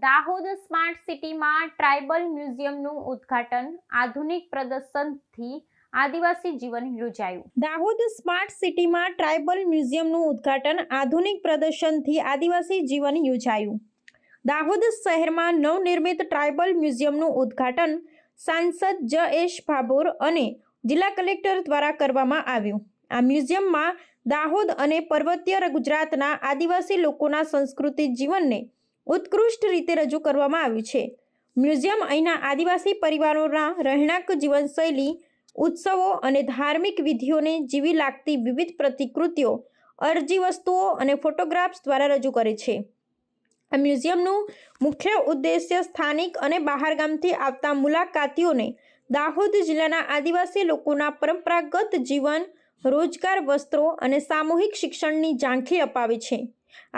Dahod smart સિટીમાં tribal મ્યુઝિયમનું ઉદ્ઘાટન આધુનિક પ્રદર્શનથી આદિવાસી જીવન યોજાયું। દાહોદ સ્માર્ટ સિટીમાં ટ્રાઇબલ મ્યુઝિયમનું ઉદ્ઘાટન આધુનિક પ્રદર્શનથી આદિવાસી જીવન યોજાયું। દાહોદ શહેરમાં નવનિર્મિત ટ્રાઇબલ મ્યુઝિયમનું ઉદ્ઘાટન સાંસદ જયેશ ભાભોર અને જિલ્લા કલેક્ટર દ્વારા કરવામાં આવ્યું। આ મ્યુઝિયમમાં દાહોદ અને પર્વતીય ગુજરાતના આદિવાસી લોકોના સંસ્કૃતિ જીવનને ઉત્કૃષ્ટ રીતે રજૂ કરવામાં આવ્યું છે। મ્યુઝિયમ અહીંના આદિવાસી પરિવારોના રહેણાંક જીવનશૈલી, ઉત્સવો અને ધાર્મિક વિધિઓને જીવી લાગતી વિવિધ પ્રતિકૃતિઓ, અરજી વસ્તુઓ અને ફોટોગ્રાફ્સ દ્વારા રજૂ કરે છે। આ મ્યુઝિયમનું મુખ્ય ઉદ્દેશ્ય સ્થાનિક અને બહારગામથી આવતા મુલાકાતીઓને દાહોદ જિલ્લાના આદિવાસી લોકોના પરંપરાગત જીવન, રોજગાર, વસ્ત્રો અને સામૂહિક શિક્ષણની ઝાંખી અપાવે છે।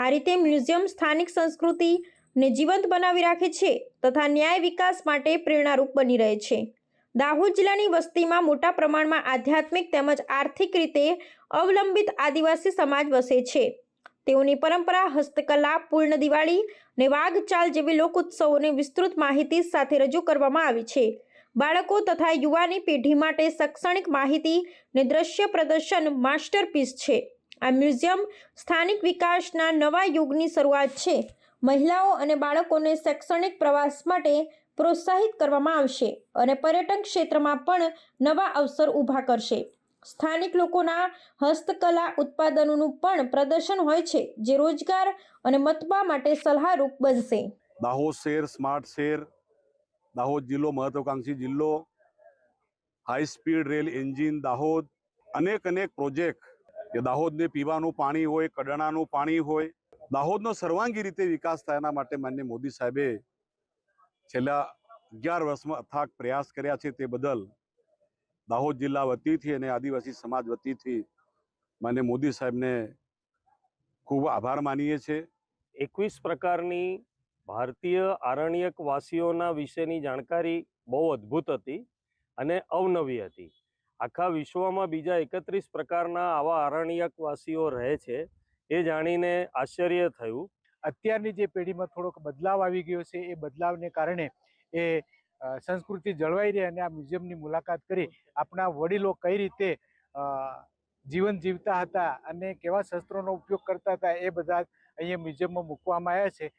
આ રીતે મ્યુઝિયમ સ્થાનિક સંસ્કૃતિને જીવંત બનાવી રાખે છે તથા ન્યાય વિકાસ માટે પ્રેરણારૂપ બની રહે છે। દાહોદ જિલ્લાની વસ્તીમાં મોટા પ્રમાણમાં આધ્યાત્મિક તેમજ આર્થિક રીતે અવલંબિત આદિવાસી સમાજ વસે છે। તેઓની પરંપરા, હસ્તકલા, પૂર્ણ દિવાળી અને વાઘચાલ જેવી લોક ઉત્સવોની વિસ્તૃત માહિતી સાથે રજૂ કરવામાં આવી છે। બાળકો તથા યુવાની પેઢી માટે શૈક્ષણિક માહિતી અને દ્રશ્ય પ્રદર્શન માસ્ટરપીસ છે। આ મ્યુઝિયમ સ્થાનિક વિકાસના નવા યુગની શરૂઆત છે। મહિલાઓ અને બાળકોને શૈક્ષણિક પ્રવાસ માટે પ્રોત્સાહિત કરવામાં આવશે અને પર્યટન ક્ષેત્રમાં પણ નવા અવસર ઊભા કરશે। સ્થાનિક લોકોના હસ્તકલા ઉત્પાદનોનું પણ પ્રદર્શન હોય છે, જે રોજગાર અને મતબા માટે સલાહરૂપ બનશે। દાહોદ શહેર સ્માર્ટ શહેર, દાહોદ જિલ્લો મહત્વાકાંક્ષી જિલ્લો, high speed rail engine Dahod, અનેક પ્રોજેક્ટ કે દાહોદને પીવાનું પાણી હોય, કડાણાનું પાણી હોય, દાહોદનો સર્વાંગી રીતે વિકાસ થાય એના માટે માનનીય મોદી સાહેબે છેલ્લા 11 વર્ષમાં અથાગ પ્રયાસ કર્યા છે। તે બદલ દાહોદ જિલ્લા વતીથી અને આદિવાસી સમાજ વતીથી માનનીય મોદી સાહેબને ખૂબ આભાર માનીએ છીએ। 21 પ્રકારની ભારતીય આરણ્યકવાસીઓના વિશેની જાણકારી બહુ અદ્ભુત હતી અને અવનવી હતી। આખા વિશ્વમાં બીજા 31 પ્રકારના આવા આરણ્યકવાસીઓ રહે છે એ જાણીને આશ્ચર્ય થયું। અત્યારની જે પેઢીમાં થોડોક બદલાવ આવી ગયો છે, એ બદલાવને કારણે એ સંસ્કૃતિ જળવાઈ રહે અને આ મ્યુઝિયમની મુલાકાત કરી આપણા વડીલો કઈ રીતે જીવન જીવતા હતા અને કેવા શસ્ત્રોનો ઉપયોગ કરતા હતા એ બધા અહીંયા મ્યુઝિયમમાં મૂકવામાં આવ્યા છે।